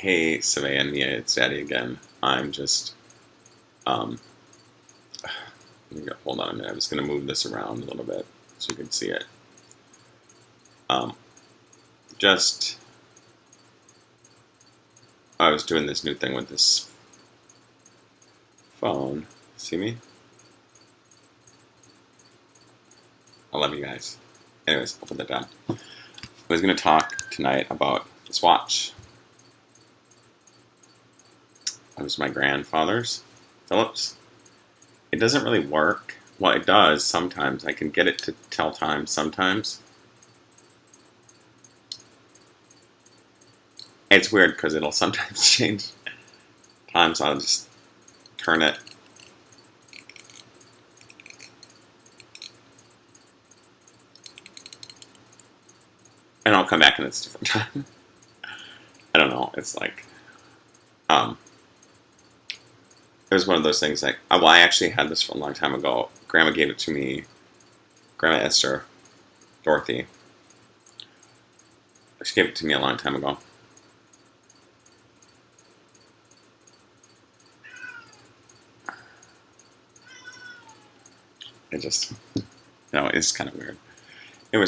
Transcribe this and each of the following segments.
Hey, Svea and Mia, it's Daddy again. I'm just, um, hold on a minute. I'm just going to move this around a little bit so you can see it. Um, just, I was doing this new thing with this phone. See me? I love you guys. Anyways, I'll put that down. I was going to talk tonight about this watch. It was my grandfather's, Phillips. It doesn't really work. Well, it does sometimes. I can get it to tell time sometimes. It's weird because it'll sometimes change time, so I'll just turn it. And I'll come back and it's a different time. I don't know. It's like, it was one of those things like, well, I actually had this for a long time ago. Grandma gave it to me. Grandma Esther, Dorothy. She gave it to me a long time ago. It just, it's kind of weird.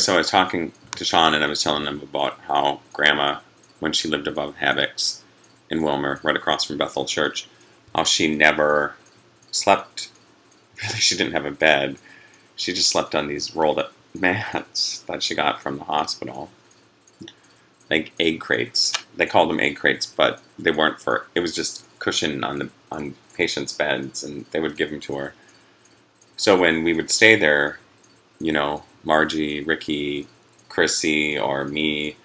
So I was talking to Sean and I was telling him about how Grandma, when she lived above Havoc's in Wilmer, right across from Bethel Church, how she never slept. Really, she didn't have a bed. She just slept on these rolled up mats that she got from the hospital. Like egg crates. They called them egg crates, but they weren't for, it was just cushion on patients' beds, and they would give them to her. So when we would stay there, Margie, Ricky, Chrissy, or me,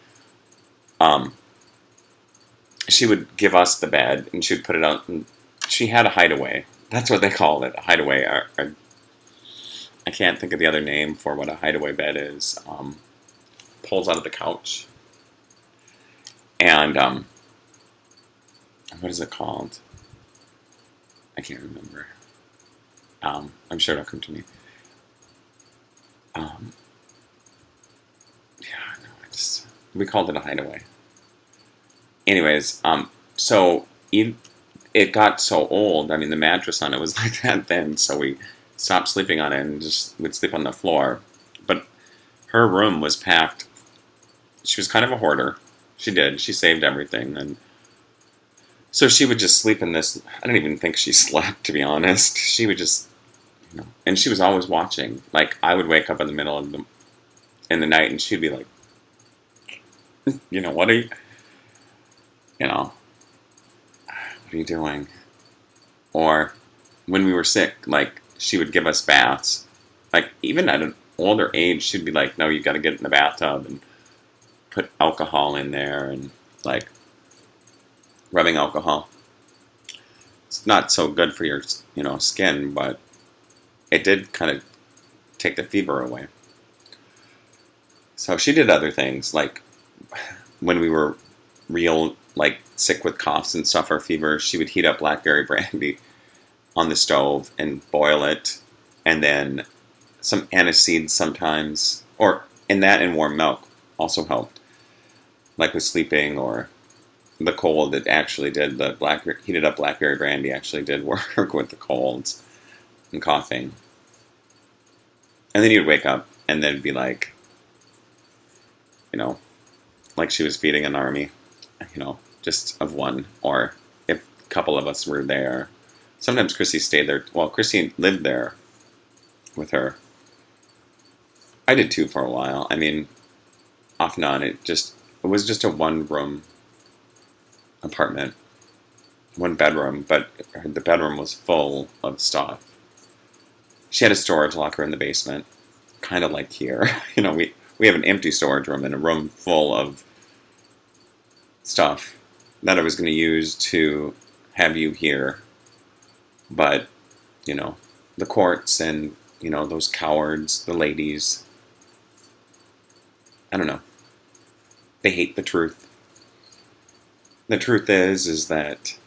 she would give us the bed, and she would put it out, and she had a hideaway. That's what they called it, a hideaway. I can't think of the other name for what a hideaway bed is. Pulls out of the couch. And, what is it called? I can't remember. I'm sure it'll come to me. We called it a hideaway. Anyways, so it got so old. I mean, the mattress on it was like that then, so we stopped sleeping on it and just would sleep on the floor. But her room was packed. She was kind of a hoarder. She did. She saved everything, and so she would just sleep in this. I don't even think she slept, to be honest. She would just, and she was always watching. Like, I would wake up in the middle of in the night, and she'd be like, what are you, what are you doing? Or when we were sick, like, she would give us baths. Like, even at an older age, she'd be like, no, you got to get in the bathtub and put alcohol in there and, like, rubbing alcohol. It's not so good for your, skin, but it did kind of take the fever away. So she did other things, like when we were real, like, sick with coughs and stuff or fever, she would heat up blackberry brandy on the stove and boil it, and then some aniseed sometimes, and warm milk also helped, like with sleeping or the cold. It actually did, the heated up blackberry brandy actually did work with the colds and coughing. And then you'd wake up and then be like, like she was feeding an army, just of one, or if a couple of us were there. Sometimes Chrissy stayed there. Well, Chrissy lived there with her. I did too for a while. I mean, off and on. It was just a one-room apartment, one bedroom, but the bedroom was full of stuff. She had a storage locker in the basement, kind of like here. We have an empty storage room and a room full of stuff that I was going to use to have you here. But, the courts and, those cowards, the ladies, I don't know. They hate the truth. The truth is that,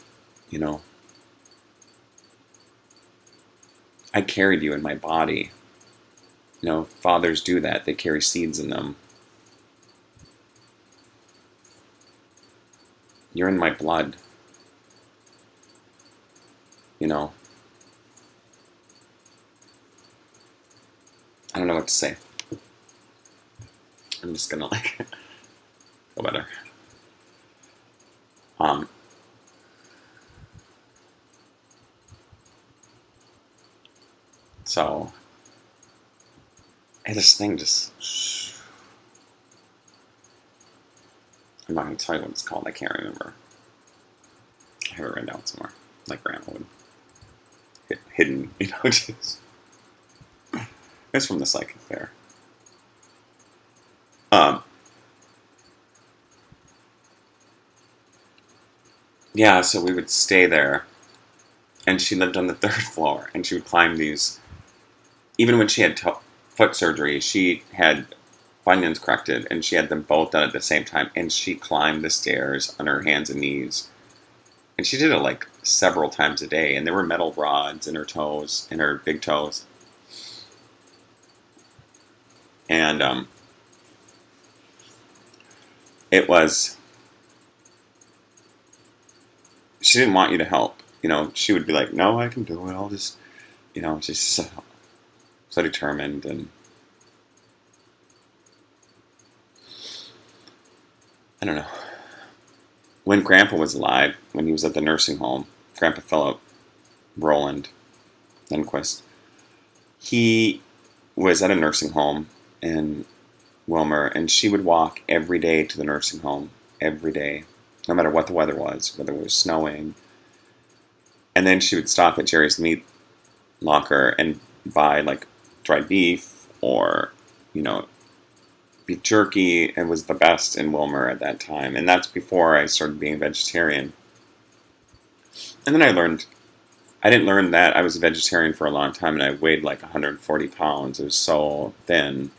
I carried you in my body. Fathers do that. They carry seeds in them. You're in my blood. You know, I don't know what to say. I'm just gonna like feel better. Um, so this thing just. I'm not gonna tell you what it's called. I can't remember. I have it written down somewhere, like Grandma would. Hidden, just. It's from the psychic fair. Um, yeah, so we would stay there, and she lived on the third floor, and she would climb these. Even when she had foot surgery, she had bunions corrected, and she had them both done at the same time, and she climbed the stairs on her hands and knees, and she did it like several times a day, and there were metal rods in her toes, in her big toes, and it was. She didn't want you to help. She would be like, "No, I can do it. I'll just," she's so determined, and I don't know. When Grandpa was alive, when he was at the nursing home, Grandpa Philip Roland Lindquist, he was at a nursing home in Wilmer, and she would walk every day to the nursing home, every day, no matter what the weather was, whether it was snowing. And then she would stop at Jerry's Meat Locker and buy like dried beef or, beef jerky. It was the best in Wilmer at that time. And that's before I started being a vegetarian. And then I didn't learn that I was a vegetarian for a long time, and I weighed like 140 pounds. It was so thin.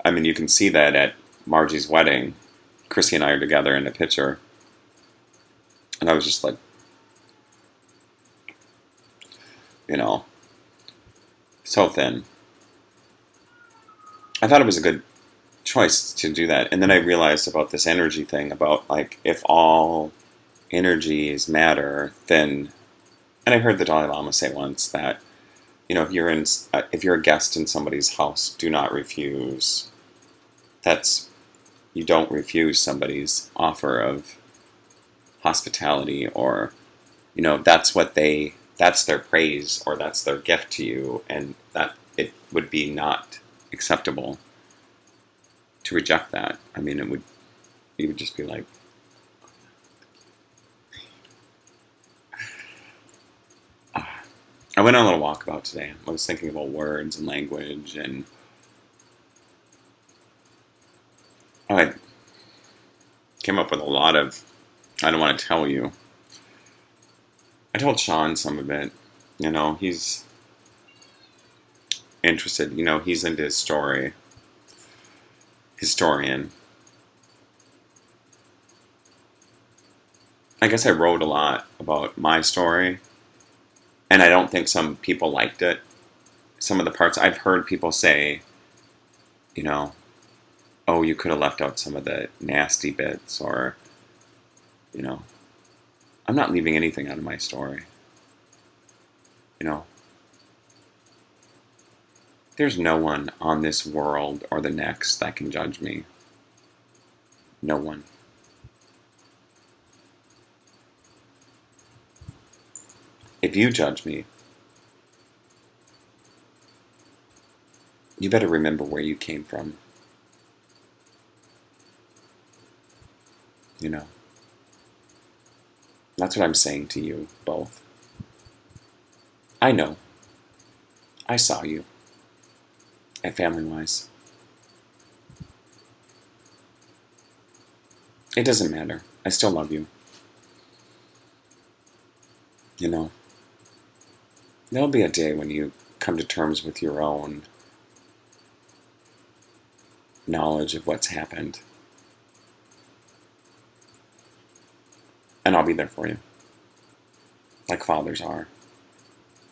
I mean, you can see that at Margie's wedding. Chrissy and I are together in a picture. And I was just like, so thin. I thought it was a good choice to do that. And then I realized about this energy thing, about like, if all energy is matter, then, and I heard the Dalai Lama say once that, if you're a guest in somebody's house, do not refuse. You don't refuse somebody's offer of hospitality, or, that's their praise, or that's their gift to you, and that it would be not acceptable to reject that. I mean, you would just be like, I went on a little walkabout today. I was thinking about words and language, and I came up with a lot of, I don't want to tell you. I told Sean some of it. He's interested. He's into his story. Historian. I guess I wrote a lot about my story, and I don't think some people liked it. Some of the parts I've heard people say, oh, you could have left out some of the nasty bits, or, I'm not leaving anything out of my story. There's no one on this world or the next that can judge me. No one. If you judge me, you better remember where you came from. That's what I'm saying to you both. I know. I saw you. At Family Wise. It doesn't matter. I still love you. There'll be a day when you come to terms with your own knowledge of what's happened. And I'll be there for you. Like fathers are.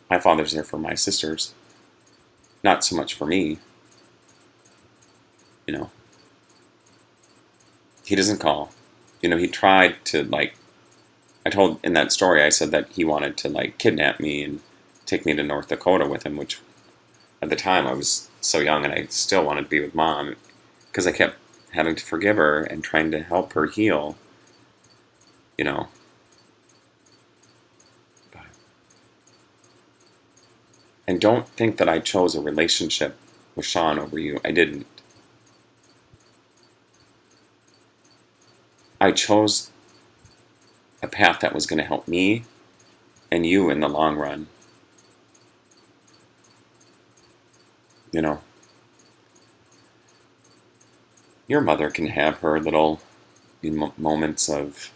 My father's there for my sisters. Not so much for me. He doesn't call. he tried to, like, I told in that story, I said that he wanted to, like, kidnap me and take me to North Dakota with him, which at the time I was so young and I still wanted to be with Mom because I kept having to forgive her and trying to help her heal, you know. And don't think that I chose a relationship with Sean over you. I didn't. I chose a path that was going to help me and you in the long run. You know, your mother can have her little moments of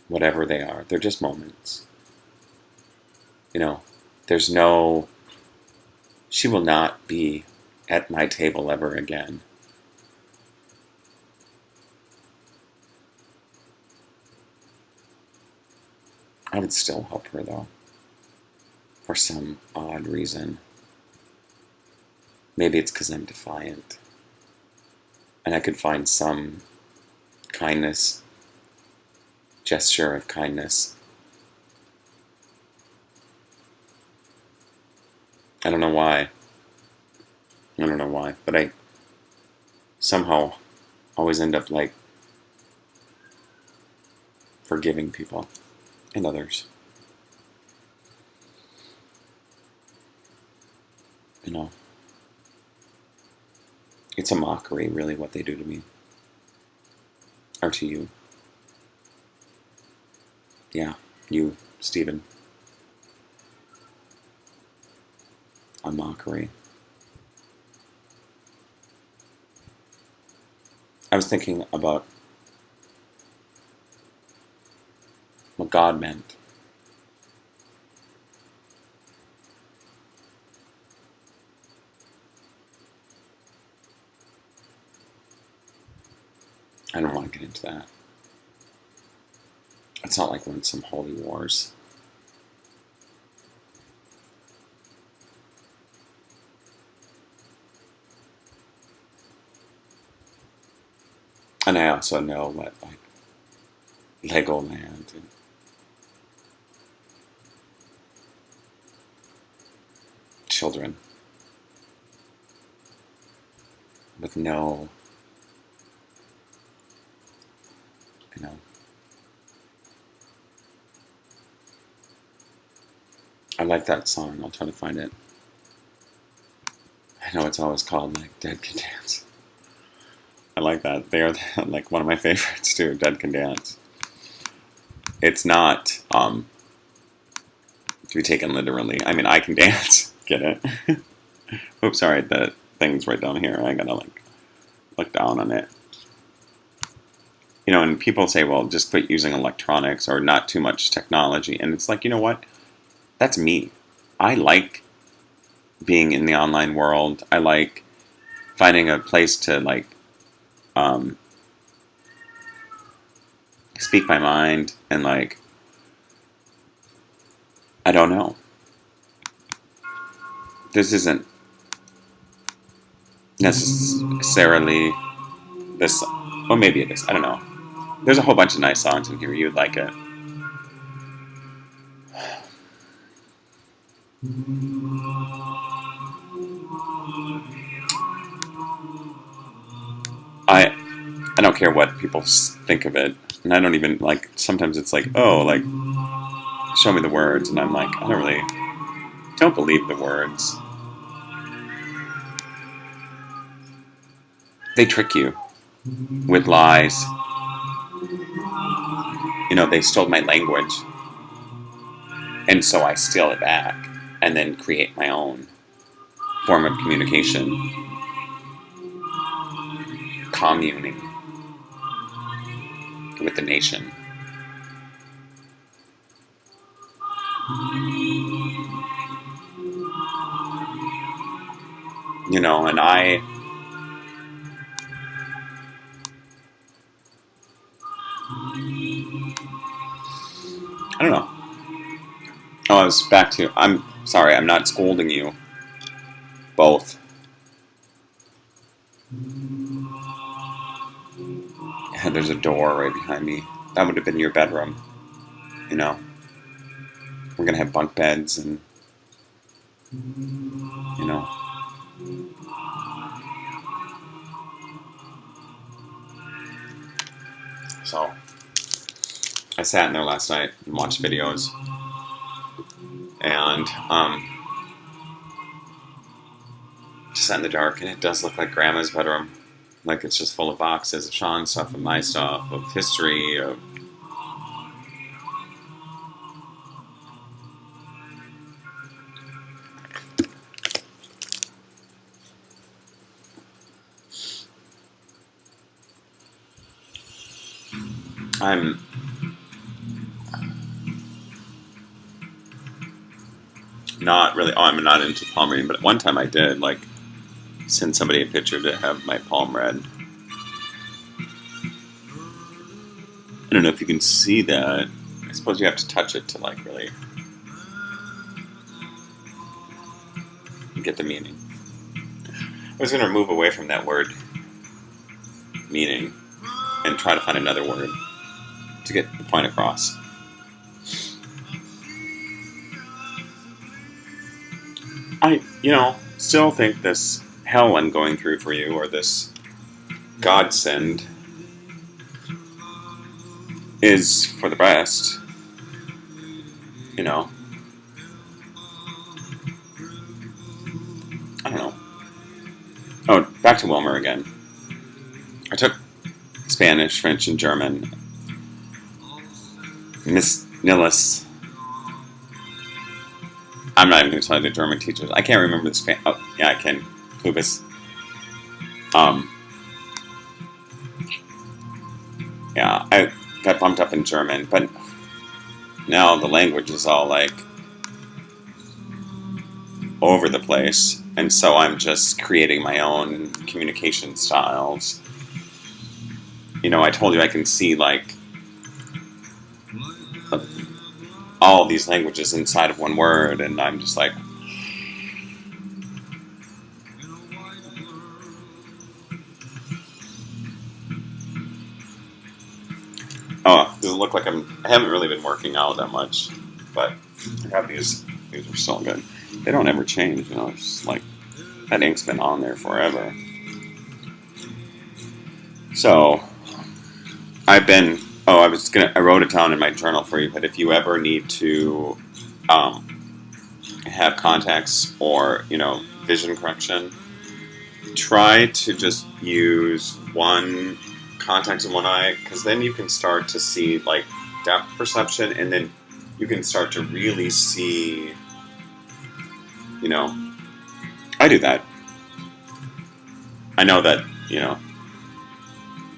whatever they are. They're just moments. There's no, she will not be at my table ever again. I would still help her, though, for some odd reason. Maybe it's because I'm defiant. And I could find some kindness, gesture of kindness. I don't know why. But I somehow always end up, like, forgiving people and others. It's a mockery, really, what they do to me. Or to you. Yeah, you, Stephen. A mockery. I was thinking about what God meant. I don't want to get into that. It's not like we're in some holy wars. And I also know what, like, Legoland and children with no, I like that song. I'll try to find it. I know it's always called, like, Dead Can Dance. I like that. They are, like, one of my favorites, too. Dead Can Dance. It's not to be taken literally. I mean, I can dance. Get it? Oops, sorry. The thing's right down here. I gotta, like, look down on it. And people say, well, just quit using electronics or not too much technology. And it's like, you know what? That's me. I like being in the online world. I like finding a place to, like, speak my mind and, like, I don't know. This isn't necessarily this, well, maybe it is. I don't know. There's a whole bunch of nice songs in here. You'd like it. I don't care what people think of it, and I don't even, like, sometimes it's like, oh, like, show me the words, and I'm like, I don't believe the words. They trick you with lies. They stole my language, and so I steal it back, and then create my own form of communication, communing with the nation. And I don't know. Oh, I was back to, I'm sorry, I'm not scolding you. Both. And there's a door right behind me. That would have been your bedroom. You know, we're gonna have bunk beds and, you know. So, I sat in there last night and watched videos. And, just sat in the dark, and it does look like Grandma's bedroom. Like it's just full of boxes of Sean's stuff, of my stuff, of history, of... I'm not really... Oh, I'm not into palm reading, but at one time I did, like, send somebody a picture to have my palm read. I don't know if you can see that. I suppose you have to touch it to, like, really get the meaning. I was going to move away from that word, meaning, and try to find another word to get the point across. I, still think this hell I'm going through for you, or this godsend, is for the best. I don't know. Oh, back to Wilmer again. I took Spanish, French, and German. Miss Nillis. I'm not even going to tell you the German teachers. I can't remember the Spanish. Oh, yeah, I can. Kubis. Yeah, I got bumped up in German, but now the language is all, like, over the place, and so I'm just creating my own communication styles. I told you I can see, like, all these languages inside of one word, and I'm just like... Oh, does it look like I haven't really been working out that much, but I have these are so good. They don't ever change, it's just like, that ink's been on there forever. So, I wrote it down in my journal for you, but if you ever need to have contacts or, vision correction, try to just use one contact in one eye, because then you can start to see, like, depth perception, and then you can start to really see, I do that. I know that,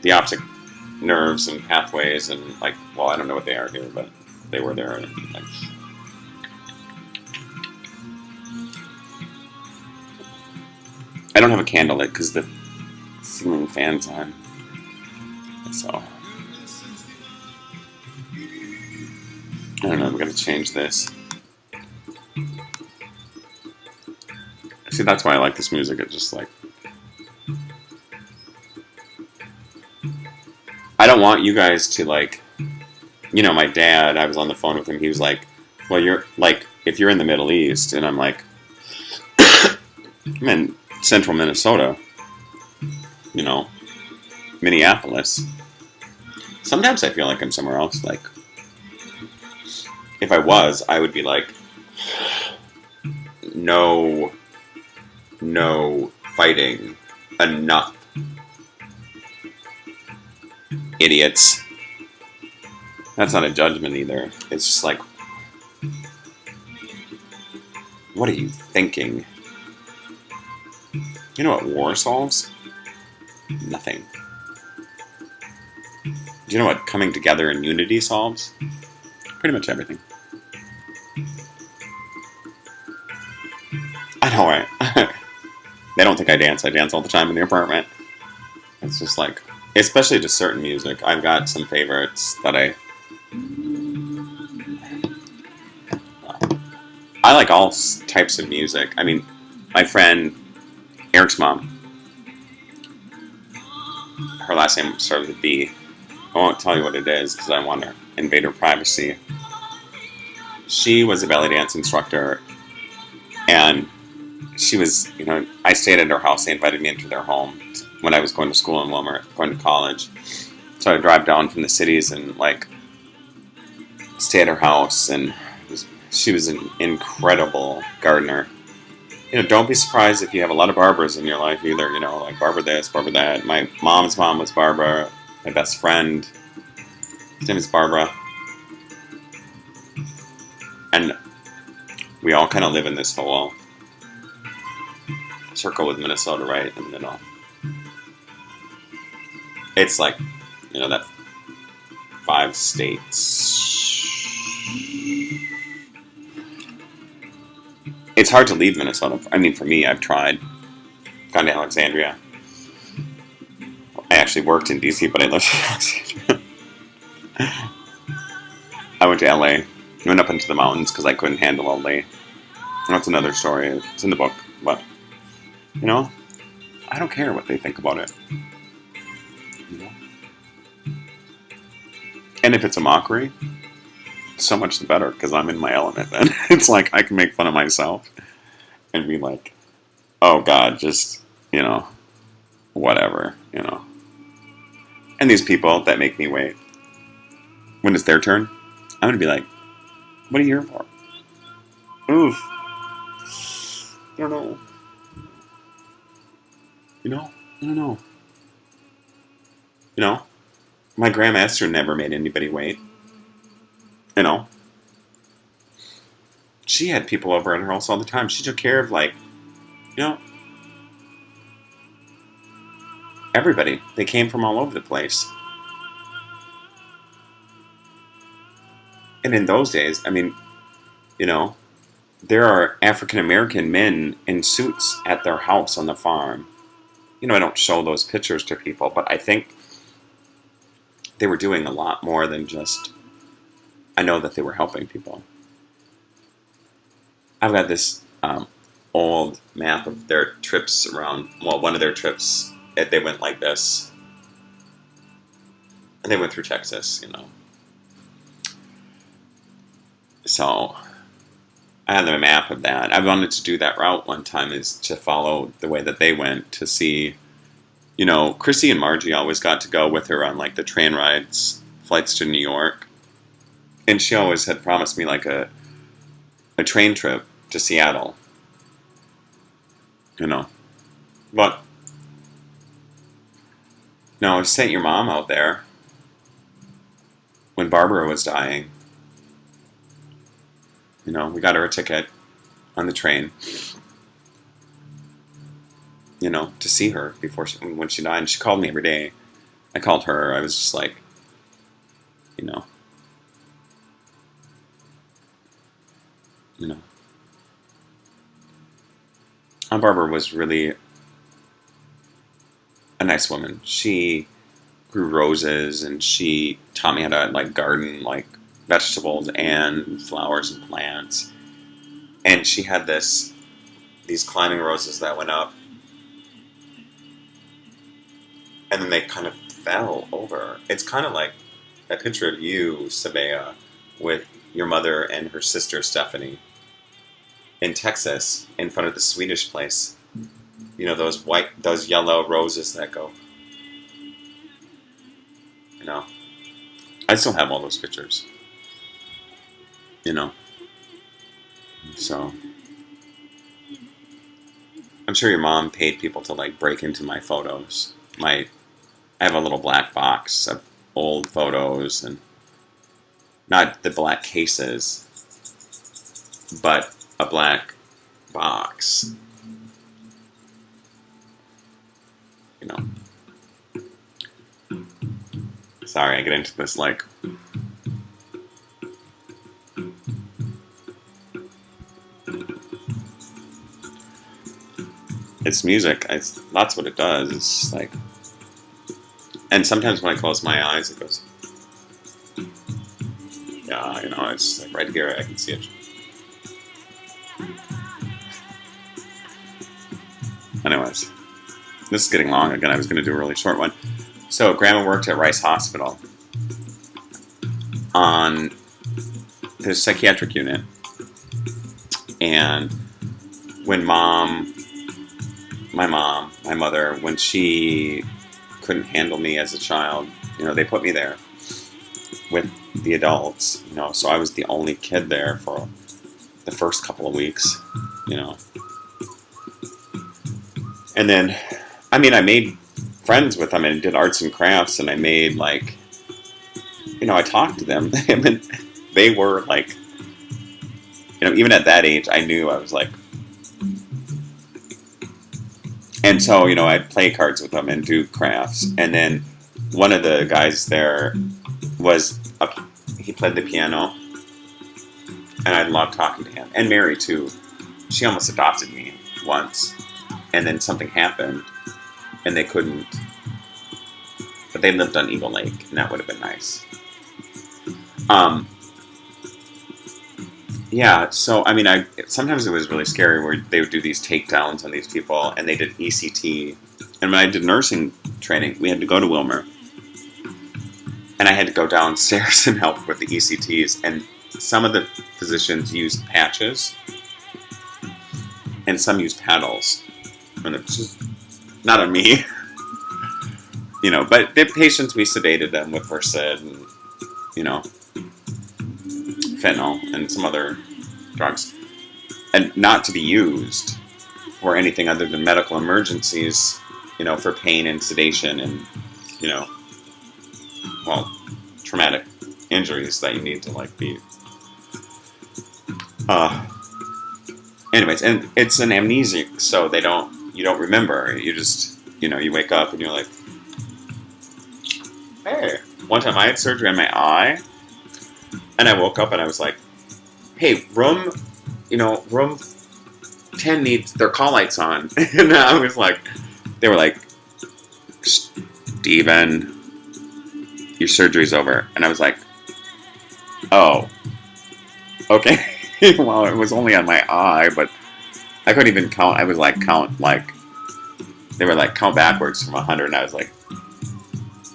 the optic nerves and pathways and, like, well, I don't know what they are here, but they were there, and, like... I don't have a candle lit because the ceiling fan's on. So, I don't know, I'm going to change this. See, that's why I like this music. It's just like... I don't want you guys to, like... my dad, I was on the phone with him, he was like, well, you're, like, if you're in the Middle East, and I'm like, I'm in central Minnesota, Minneapolis. Sometimes I feel like I'm somewhere else. Like, if I was, I would be like, no fighting, enough, idiots. That's not a judgment either. It's just like, what are you thinking? You know what war solves? Nothing. Do you know what coming together in unity solves? Pretty much everything. I know, right? They don't think I dance. I dance all the time in the apartment. It's just like, especially to certain music. I've got some favorites that I like all types of music. I mean, my friend Eric's mom, her last name started with a B. I won't tell you what it is because I want to invade her privacy. She was a belly dance instructor, and she was, I stayed at her house. They invited me into their home when I was going to school in Wilmer, going to college. So I drive down from the cities and, stay at her house, and she was an incredible gardener. Don't be surprised if you have a lot of Barbaras in your life either, like Barbara this, Barbara that. My mom's mom was Barbara. My best friend, his name is Barbara. And we all kind of live in this whole circle with Minnesota right in the middle. It's like, that 5 states. It's hard to leave Minnesota. I mean, for me, I've tried. Gone to Alexandria. I actually worked in D.C., but I lived in Alexandria. I went to LA. Went up into the mountains because I couldn't handle LA. That's another story. It's in the book. But, I don't care what they think about it. And if it's a mockery, so much the better, because I'm in my element then. It's like I can make fun of myself and be like, oh God, just, whatever, And these people that make me wait, when it's their turn, I'm going to be like, what are you here for? Oof. I don't know. I don't know. My Grandma Esther never made anybody wait. She had people over at her house all the time. She took care of, everybody. They came from all over the place. And in those days, I mean, there are African American men in suits at their house on the farm. I don't show those pictures to people, but I think they were doing a lot more than just, I know that they were helping people. I've got this old map of their trips around, one of their trips, they went like this. And they went through Texas, So, I had a map of that. I wanted to do that route one time, is to follow the way that they went to see, Chrissy and Margie always got to go with her on the train rides, flights to New York. And she always had promised me a train trip to Seattle. But, no, I sent your mom out there when Barbara was dying. We got her a ticket on the train, to see her when she died. And she called me every day. I called her. I was just like, Aunt Barbara was really a nice woman. She grew roses, and she taught me how to garden vegetables and flowers and plants. And she had these climbing roses that went up, and then they kind of fell over. It's kind of like a picture of you, Svea, with your mother and her sister Stephanie in Texas, in front of the Swedish place. Those yellow roses that go. I still have all those pictures. So I'm sure your mom paid people to break into my photos. I have a little black box of old photos, and not the black cases, but a black box. Sorry, I get into this it's music. That's what it does. It's just and sometimes when I close my eyes, it goes, yeah, it's right here. I can see it. Anyways, this is getting long again. I was going to do a really short one. So, Grandma worked at Rice Hospital, on his psychiatric unit. And when my mother, when she couldn't handle me as a child, they put me there with the adults, so I was the only kid there for the first couple of weeks, And then, I made friends with them and did arts and crafts, and I made, I talked to them, and they were, even at that age, I knew I was, and so, I'd play cards with them and do crafts, and then one of the guys there he played the piano, and I loved talking to him, and Mary, too. She almost adopted me once, and then something happened, and they couldn't, but they lived on Eagle Lake, and that would have been nice. Yeah, so, sometimes it was really scary where they would do these takedowns on these people, and they did ECT, and when I did nursing training, we had to go to Wilmer, and I had to go downstairs and help with the ECTs, and some of the physicians used patches, and some used paddles, and it's just not on me, but the patients, we sedated them with Versed, and, fentanyl, and some other drugs, and not to be used for anything other than medical emergencies, for pain and sedation and, traumatic injuries that you need to, be... Anyways, and it's an amnesic, so you don't remember. You just, you wake up and you're like, hey. One time I had surgery on my eye, and I woke up and I was like, hey, room 10 needs their call lights on. And I was like, they were like, Steven, your surgery's over. And I was like, oh, okay. Well, it was only on my eye, but I couldn't even count. I was like, they were like, count backwards from 100, and I was like,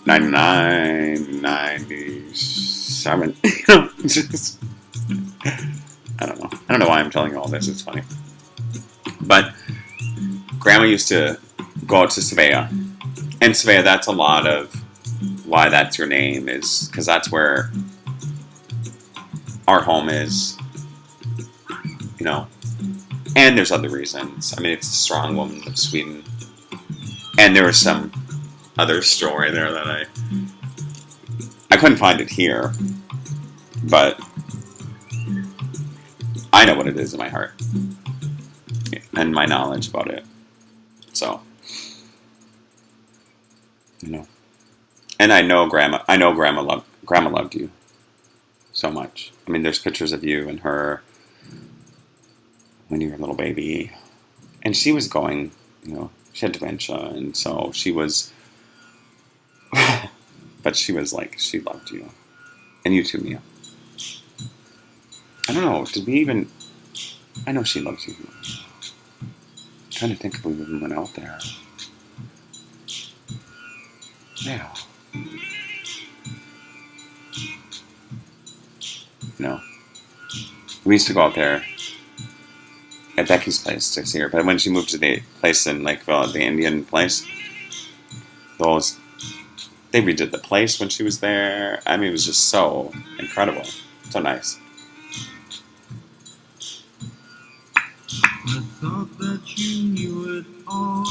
99, 97. Just, I don't know. I don't know why I'm telling you all this. It's funny. But Grandma used to go out to Svea. And Svea, that's a lot of why that's your name, is because that's where our home is. And there's other reasons. It's the strong woman of Sweden. And there was some other story there that I couldn't find it here. But I know what it is in my heart. And my knowledge about it. So, And I know Grandma loved you so much. There's pictures of you and her when you were a little baby, and she was going, she had dementia, and so she was, but she was she loved you, and you too, Mia. I don't know, I know she loves you. I'm trying to think if we even went out there. Yeah. No. We used to go out there at Becky's place to see her, but when she moved to the place in Lakeville, the Indian place, they redid the place when she was there. It was just so incredible. So nice. I thought that you knew it all.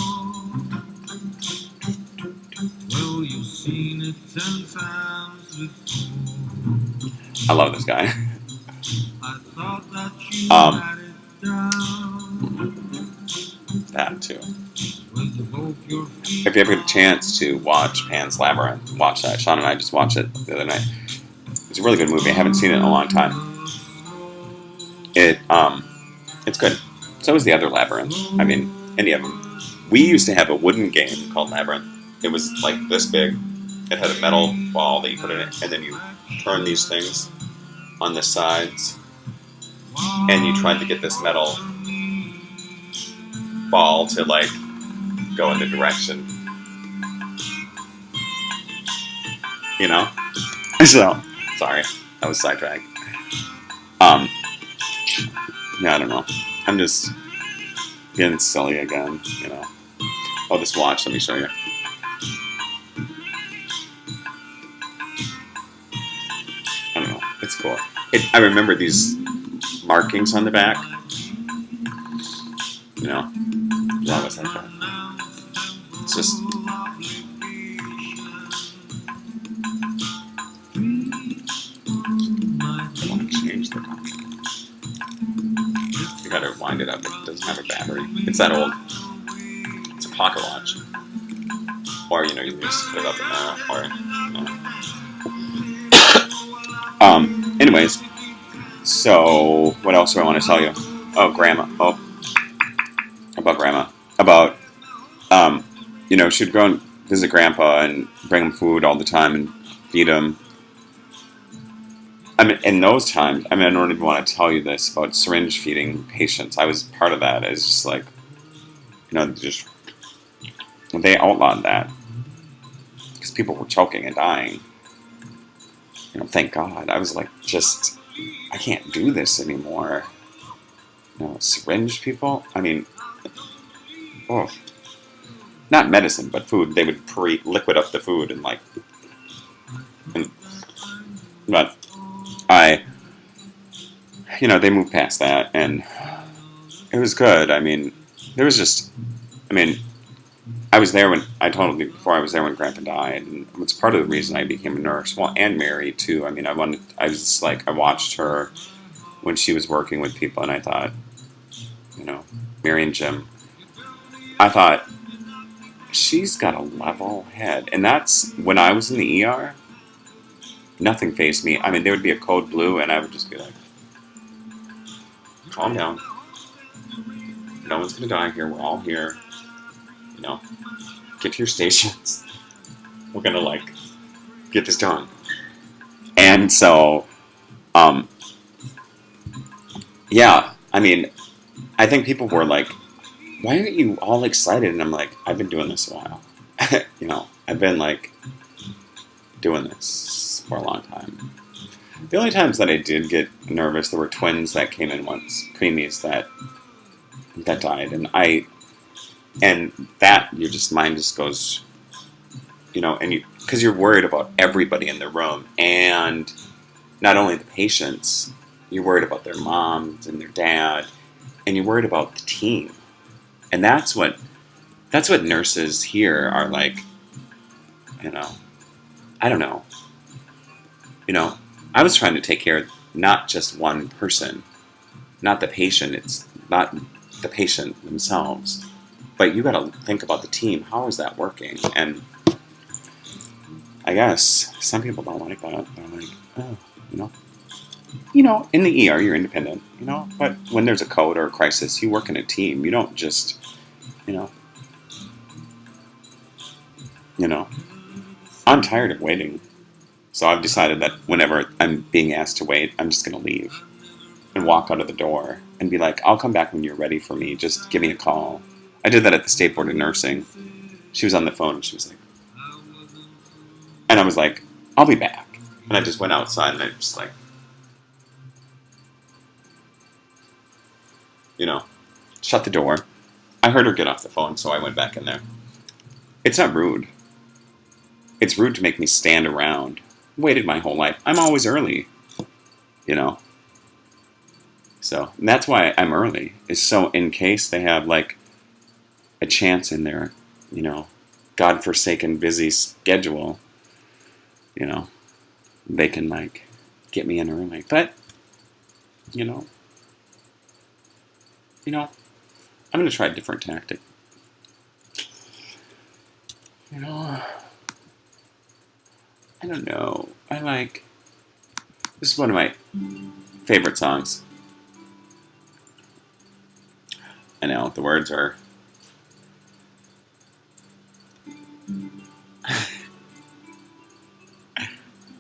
Well, you've seen it 10 times before. I love this guy. I thought that you had it down. That too. If you ever get a chance to watch Pan's Labyrinth, watch that. Sean and I just watched it the other night. It's a really good movie. I haven't seen it in a long time. It's good. So is the other Labyrinth. Any of them. We used to have a wooden game called Labyrinth. It was this big. It had a metal ball that you put in it, and then you turn these things on the sides, and you tried to get this metal ball to go in the direction. So, sorry. I was sidetracked. Um, yeah, I don't know. I'm just getting silly again, you know. Oh, this watch, let me show you. I don't know. It's cool. I remember these markings on the back. You know, it's always like that. It's just. I want to change the top. You gotta wind it up. It doesn't have a battery. It's that old. It's a pocket watch. Or, you know, you just put it up in there. Or, you know. Anyways. So, what else do I want to tell you? Oh, Grandma. Oh, about Grandma. About, you know, she'd go and visit Grandpa and bring him food all the time and feed him. I mean, in those times, I mean, I don't even want to tell you this about syringe feeding patients. I was part of that. It's just like, you know, they outlawed that because people were choking and dying. You know, thank God. I was like, I can't do this anymore. You know, syringe people. I mean, oh, not medicine, but food. They would liquid up the food but you know, they moved past that, and it was good. I mean, there was just, I mean, I was there when, I told you before, I was there when Grandpa died, and it's part of the reason I became a nurse. Well, and Mary, too. I mean, I was just like, I watched her when she was working with people, and I thought, you know, Mary and Jim, I thought, she's got a level head. And that's, when I was in the ER, nothing fazed me. I mean, there would be a code blue, and I would just be like, calm down. No one's going to die here. We're all here. You know, get to your stations. We're going to, like, get this done. And so, yeah, I mean, I think people were like, why aren't you all excited? And I'm like, I've been doing this a while. You know, I've been, like, doing this for a long time. The only times that I did get nervous, there were twins that came in once, preemies that died, and that your mind just goes, you know, and because you're worried about everybody in the room, and not only the patients, you're worried about their moms and their dad, and you're worried about the team, and that's what nurses here are like. You know, I don't know. You know, I was trying to take care of not just one person, not the patient. It's not the patient themselves, but you got to think about the team. How is that working? And I guess some people don't like that. They're like, oh, you know, in the ER you're independent, you know, but when there's a code or a crisis, you work in a team. You don't just, you know. I'm tired of waiting. So I've decided that whenever I'm being asked to wait, I'm just going to leave and walk out of the door and be like, I'll come back when you're ready for me. Just give me a call. I did that at the State Board of Nursing. She was on the phone and she was like, and I was like, I'll be back. And I just went outside and I just like, you know, shut the door. I heard her get off the phone, so I went back in there. It's not rude. It's rude to make me stand around. Waited my whole life. I'm always early, you know. So that's why I'm early. Is so in case they have like a chance in their, you know, godforsaken busy schedule, you know, they can like get me in early. But you know, I'm gonna try a different tactic. You know, I don't know. This is one of my favorite songs. I know, the words are...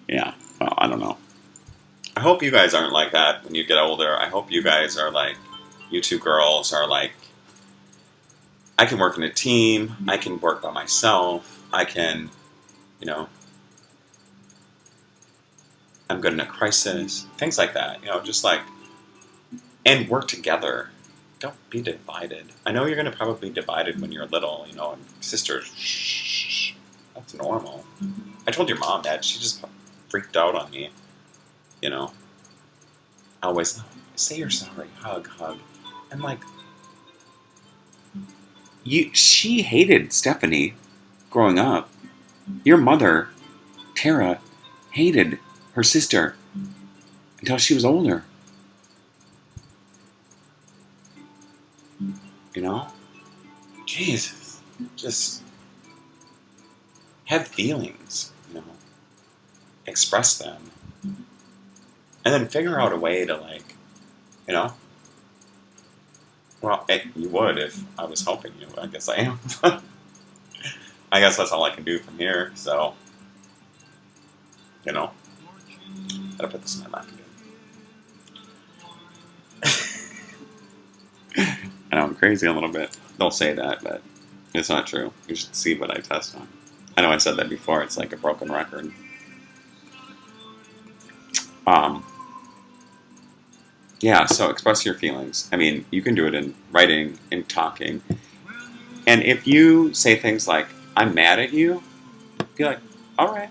yeah, well, I don't know. I hope you guys aren't like that when you get older. I hope you guys are like, you two girls are like, I can work in a team, I can work by myself, I can, you know, I'm good in a crisis. Things like that. Just like, and work together. Don't be divided. I know you're going to probably be divided when you're little, and sisters, shh, that's normal. I told your mom that. She just freaked out on me, you know. Always, say you're sorry, hug, hug. I'm like, she hated Stephanie growing up. Your mother, Tara, hated her sister until she was older. Jesus. Just have feelings, express them. And then figure out a way to, like, well, you would if I was helping you. I guess I am. I guess that's all I can do from here, so, gotta put this in my lap again. I know I'm crazy a little bit. They'll say that, but it's not true. You should see what I test on. I know I said that before. It's like a broken record. Yeah, so express your feelings. I mean, you can do it in writing, in talking. And if you say things like, I'm mad at you, be like, all right,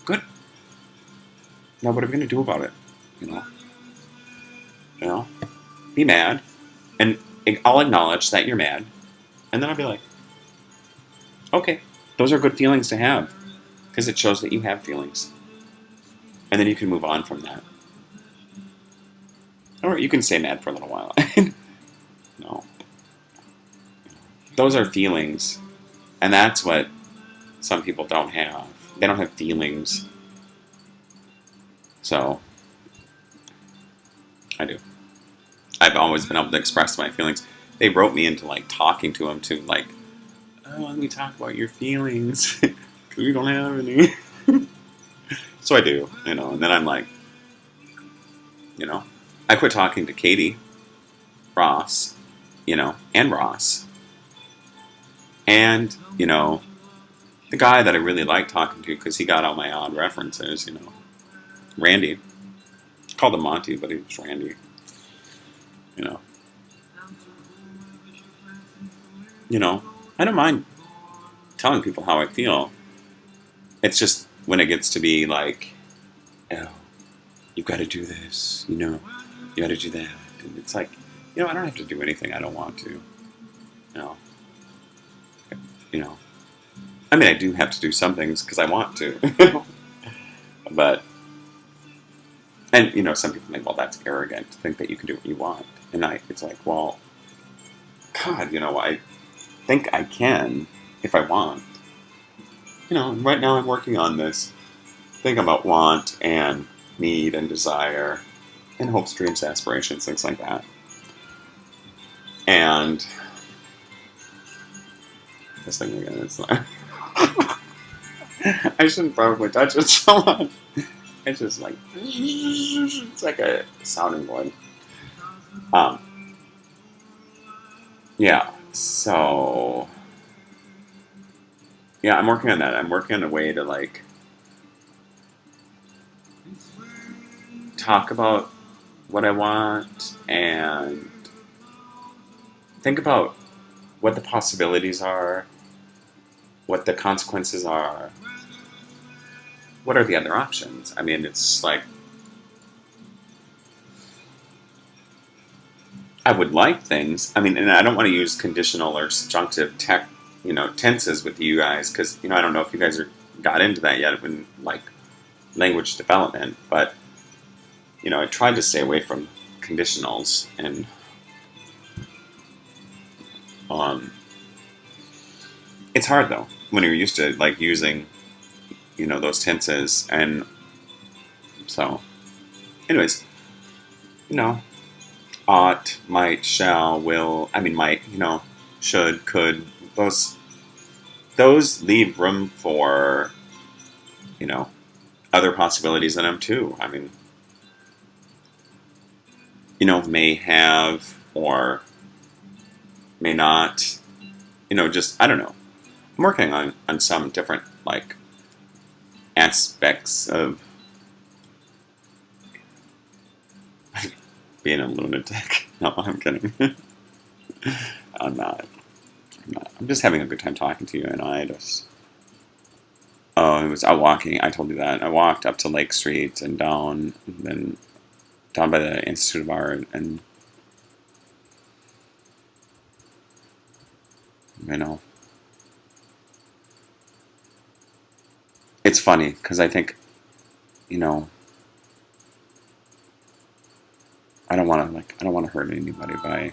good. Now what are we going to do about it? Be mad. And I'll acknowledge that you're mad. And then I'll be like, okay, those are good feelings to have. Because it shows that you have feelings. And then you can move on from that. Or you can stay mad for a little while. No. Those are feelings. And that's what some people don't have. They don't have feelings. So, I do. I've always been able to express my feelings. They wrote me into, like, talking to them to, like, oh, let me talk about your feelings. Because we don't have any. So I do, and then I'm like, I quit talking to Katie, Ross, and Ross. And, the guy that I really like talking to, because he got all my odd references, Randy. I called him Monty, but he was Randy. I don't mind telling people how I feel. It's just when it gets to be like, oh, you've got to do this, you got to do that. And it's like, I don't have to do anything I don't want to. I mean, I do have to do some things because I want to. But, and, some people think, well, that's arrogant to think that you can do what you want. And it's like, well, God, I think I can if I want. Right now I'm working on this thing about want and need and desire and hopes, dreams, aspirations, things like that. And this thing again is like I shouldn't probably touch it so much. It's just like it's like a sounding board. Yeah. So yeah, I'm working on that. I'm working on a way to like talk about what I want and think about what the possibilities are, what the consequences are, what are the other options. I mean, it's like I would like things. I mean, and I don't want to use conditional or subjunctive tenses with you guys because I don't know if you guys got into that yet when like language development, but I tried to stay away from conditionals and it's hard though when you're used to like using those tenses. And so anyways, ought, might, shall, will, I mean might, should, could, those leave room for other possibilities in them too. I mean, may have or may not, just, I don't know. I'm working on some different, like, aspects of being a lunatic. No, I'm kidding. I'm not. I'm just having a good time talking to you, and I just. Oh, it was out walking. I told you that. I walked up to Lake Street and down, and then down by the Institute of Art, and you know, it's funny because I think, you know, I don't want to hurt anybody by.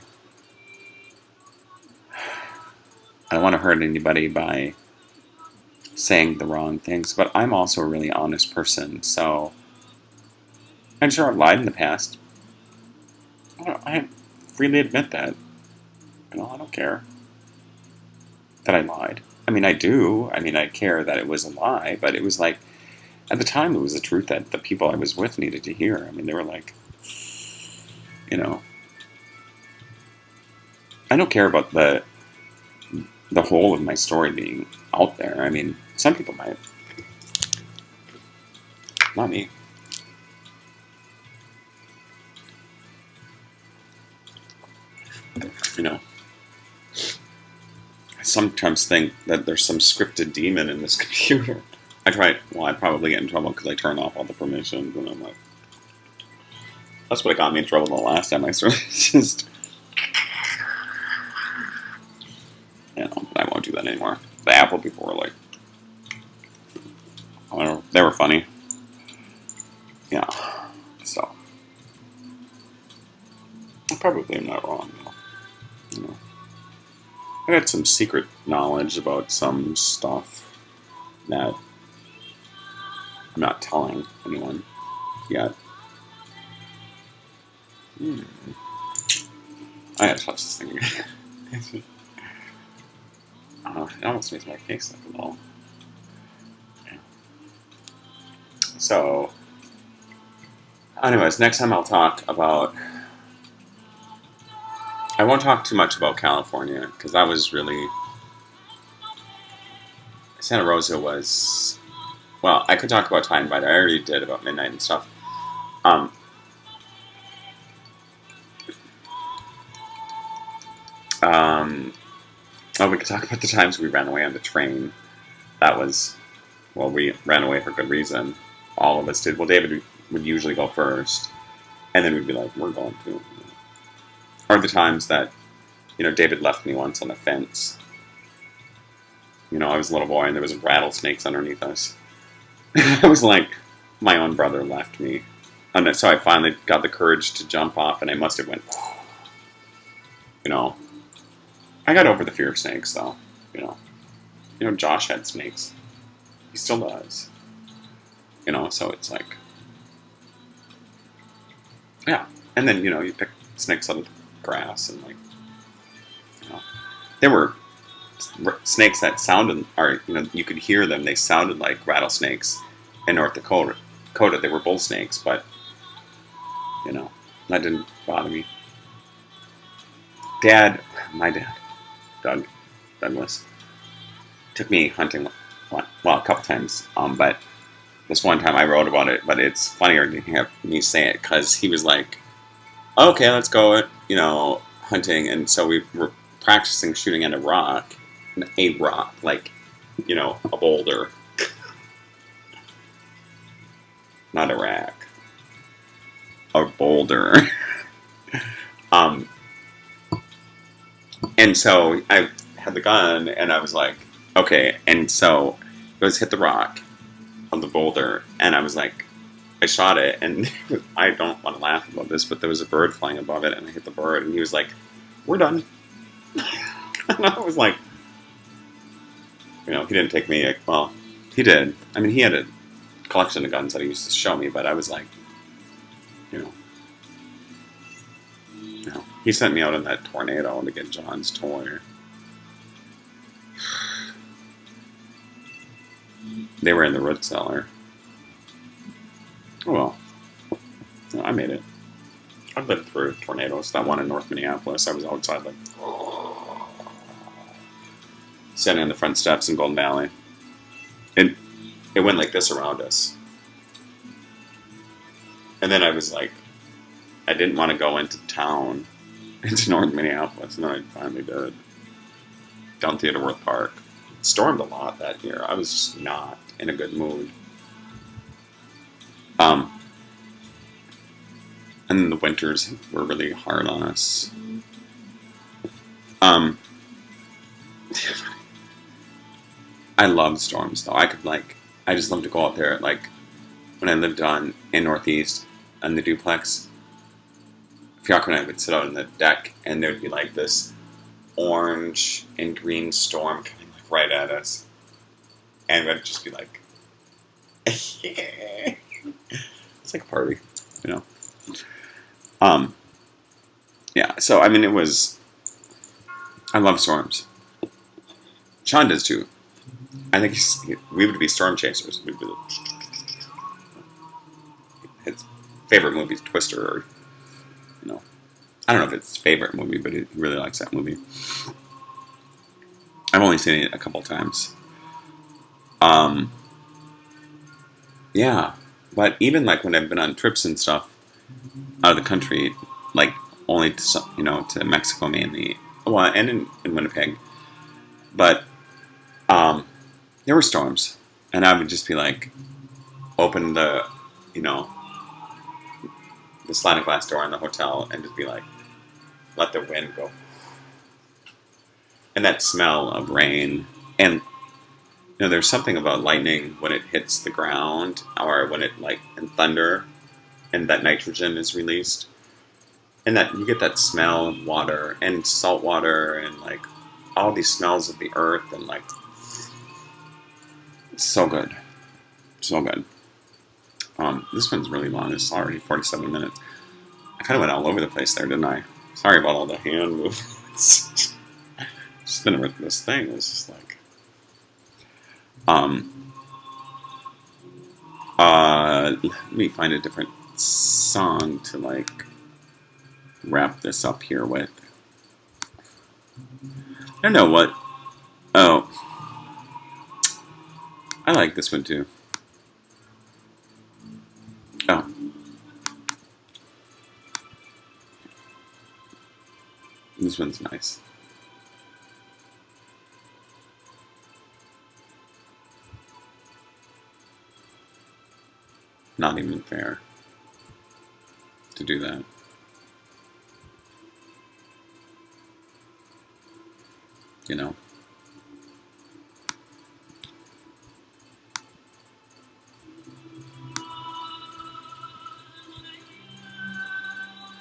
I don't want to hurt anybody by saying the wrong things, but I'm also a really honest person, so I'm sure I've lied in the past. I freely admit that. You know, I don't care that I lied. I mean, I do. I mean, I care that it was a lie, but it was like, at the time, it was the truth that the people I was with needed to hear. I mean, they were like, you know, I don't care about the whole of my story being out there. I mean, some people might. Not me. You know, I sometimes think that there's some scripted demon in this computer. I'd probably get in trouble because I turn off all the permissions, and I'm like, that's what got me in trouble the last time I started. Just, you know, but I won't do that anymore. The Apple people were like, I don't know, they were funny. Yeah, so I probably am not wrong, though. You know, I got some secret knowledge about some stuff that I'm not telling anyone yet. I gotta touch this thing again. It almost makes my face look a little. Yeah. So, anyways, next time I'll talk about. I won't talk too much about California because that was really. Santa Rosa was. Well, I could talk about Time Bite. I already did about Midnight and stuff. Oh, we could talk about the times we ran away on the train. That was, well, we ran away for good reason. All of us did. Well, David would usually go first, and then we'd be like, we're going to. Or the times that, you know, David left me once on the fence. You know, I was a little boy, and there was rattlesnakes underneath us. I was like, my own brother left me. And so I finally got the courage to jump off, and I must have went, you know. I got over the fear of snakes, though. You know, Josh had snakes. He still does. You know, so it's like, yeah. And then, you know, you pick snakes out of the grass, and like, you know, there were snakes that sounded, or you know, you could hear them. They sounded like rattlesnakes in North Dakota. They were bull snakes, but you know, that didn't bother me. My dad. Douglas, took me hunting, well, a couple times, but this one time I wrote about it, but it's funnier to have me say it, because he was like, okay, let's go, you know, hunting, and so we were practicing shooting at a rock, like, you know, a boulder, not a rack, a boulder, and so I had the gun, and I was like, okay. And so it was hit the rock on the boulder, and I was like, I shot it, and I don't want to laugh about this, but there was a bird flying above it, and I hit the bird, and he was like, we're done. And I was like, you know, he didn't take me, well, he did. I mean, he had a collection of guns that he used to show me, but I was like, you know, he sent me out in that tornado to get John's toy. They were in the root cellar. Oh well. I made it. I've lived through tornadoes. That one in North Minneapolis, I was outside like standing on the front steps in Golden Valley. It went like this around us. And then I was like, I didn't want to go into town, into North Minneapolis, and then I finally did. Down Theodore Worth Park. It stormed a lot that year. I was just not in a good mood. And then the winters were really hard on us. I love storms though. I just love to go out there. Like when I lived in Northeast on the duplex, Fiacco and I would sit out on the deck, and there'd be like this orange and green storm coming like right at us, and we'd just be like, yeah. It's like a party, you know. Yeah. So I mean, I love storms. Sean does too. I think we would be storm chasers. We'd be his favorite movie is Twister, or you know, I don't know if it's his favorite movie, but he really likes that movie. I've only seen it a couple times. Yeah, but even like when I've been on trips and stuff out of the country, like only to, to Mexico mainly, well, and in Winnipeg, but there were storms, and I would just be like, open the sliding glass door in the hotel, and just be like, let the wind go, and that smell of rain, and there's something about lightning when it hits the ground, or when it and thunder, and that nitrogen is released, and that you get that smell of water and salt water and like all these smells of the earth, and like it's so good, so good. This one's really long. It's already 47 minutes. I kind of went all over the place there, didn't I? Sorry about all the hand movements. Just been this thing. It's just like. Let me find a different song to like wrap this up here with. I don't know what. Oh, I like this one too. Oh. This one's nice. Not even fair to do that. You know?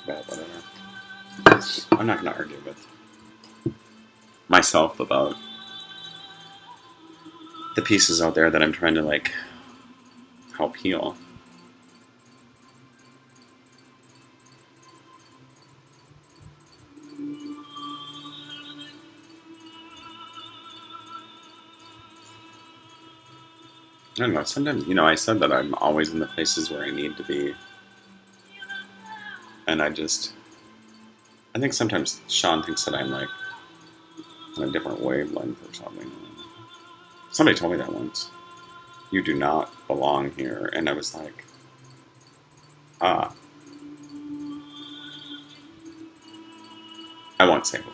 But whatever. I'm not going to argue with myself about the pieces out there that I'm trying to like help heal. I don't know, sometimes, I said that I'm always in the places where I need to be. And I think sometimes Sean thinks that I'm like on a different wavelength or something. Somebody told me that once. You do not belong here. And I was like, I won't say who.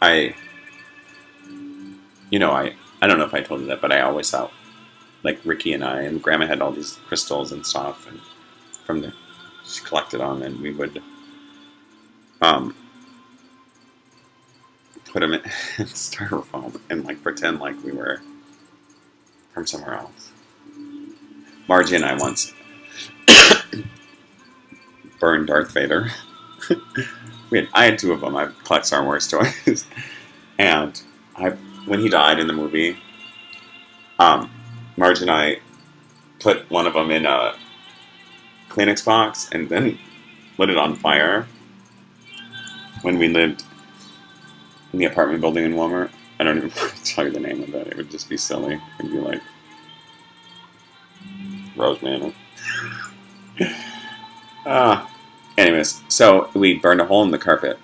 I don't know if I told you that, but I always thought, like Ricky and I, and Grandma had all these crystals and stuff, and she collected them, and we would put them in styrofoam and like pretend like we were from somewhere else. Margie and I once burned Darth Vader. I had two of them. I collect Star Wars toys, and when he died in the movie, Marge and I put one of them in a Kleenex box and then lit it on fire when we lived in the apartment building in Walmart. I don't even want to tell you the name of it. It would just be silly. It'd be like Rose Manor. Anyways, so we burned a hole in the carpet,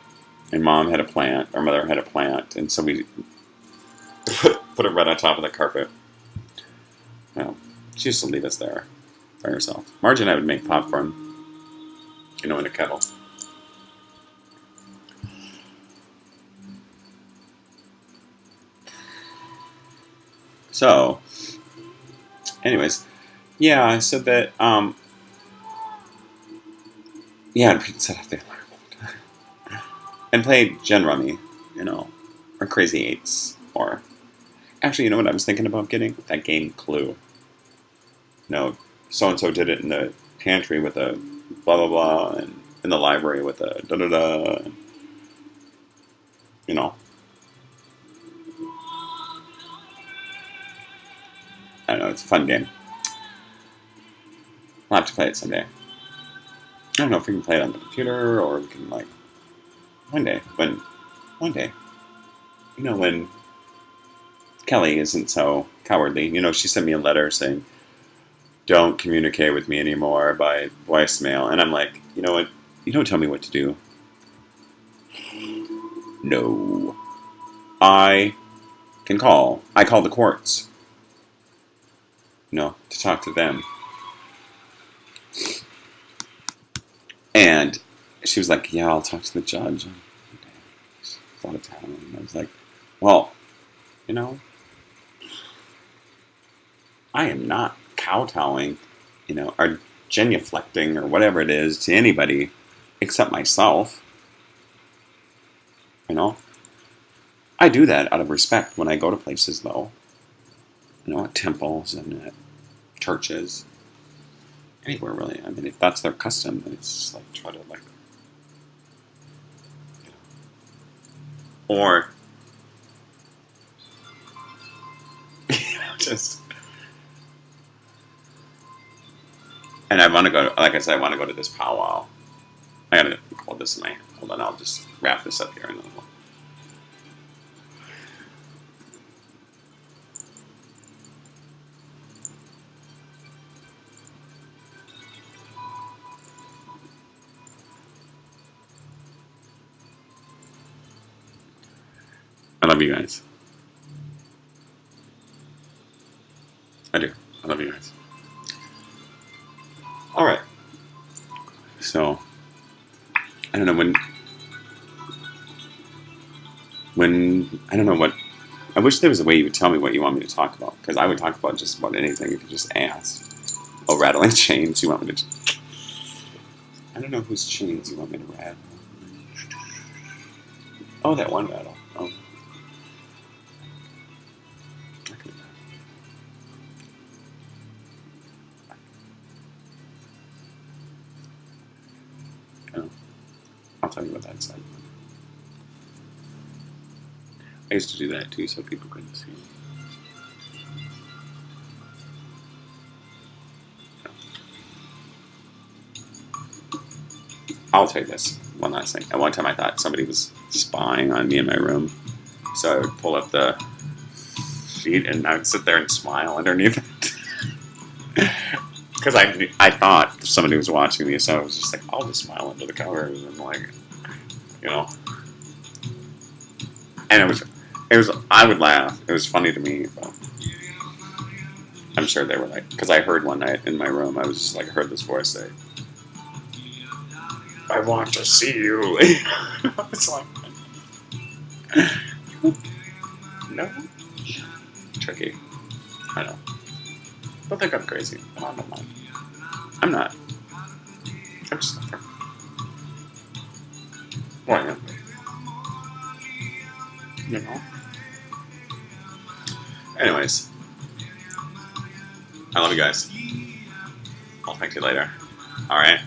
and Mom had a plant, or Mother had a plant, and so we put it right on top of the carpet. Well, she used to leave us there. by herself. Marge and I would make popcorn, in a kettle. So, anyways, yeah, I said that, yeah, I'd set off the alarm and play Gen Rummy, or Crazy Eights, or actually, you know what I was thinking about getting? That game Clue. So and so did it in the pantry with a blah blah blah, and in the library with a da da da. I don't know. It's a fun game. We'll have to play it someday. I don't know if we can play it on the computer or we can one day when Kelly isn't so cowardly. She sent me a letter saying, "Don't communicate with me anymore by voicemail," and I'm like, you know what? You don't tell me what to do. No, I can call. I call the courts. To talk to them. And she was like, "Yeah, I'll talk to the judge." She's out of town. And I was like, "Well, I am not kowtowing, or genuflecting or whatever it is to anybody except myself. I do that out of respect when I go to places, though. At temples and at churches. Anywhere, really. I mean, if that's their custom, then it's just try to, or, just. And I want to go, like I said, I want to go to this powwow. I gotta call this in my, hold on, I'll just wrap this up here and then I love you guys. I do. I love you guys. Alright. So, I don't know I don't know what, I wish there was a way you would tell me what you want me to talk about, because I would talk about just about anything if you just asked. Oh, rattling chains, you want me to, I don't know whose chains you want me to rattle. Oh, that one rattle. Oh. I'll tell you what that said. I used to do that too, so people couldn't see. I'll tell you this one last thing. At one time, I thought somebody was spying on me in my room, so I would pull up the sheet and I would sit there and smile underneath it. Because I thought somebody was watching me, so I was just like, I'll just smile under the covers and And it was. I would laugh. It was funny to me, but I'm sure they were because I heard one night in my room, I was just I heard this voice say, "I want to see you." It's no, tricky. I know. Don't think I'm crazy. I don't mind. I'm not. I'm just different. Well, I am. Anyways. I love you guys. I'll talk to you later. Alright?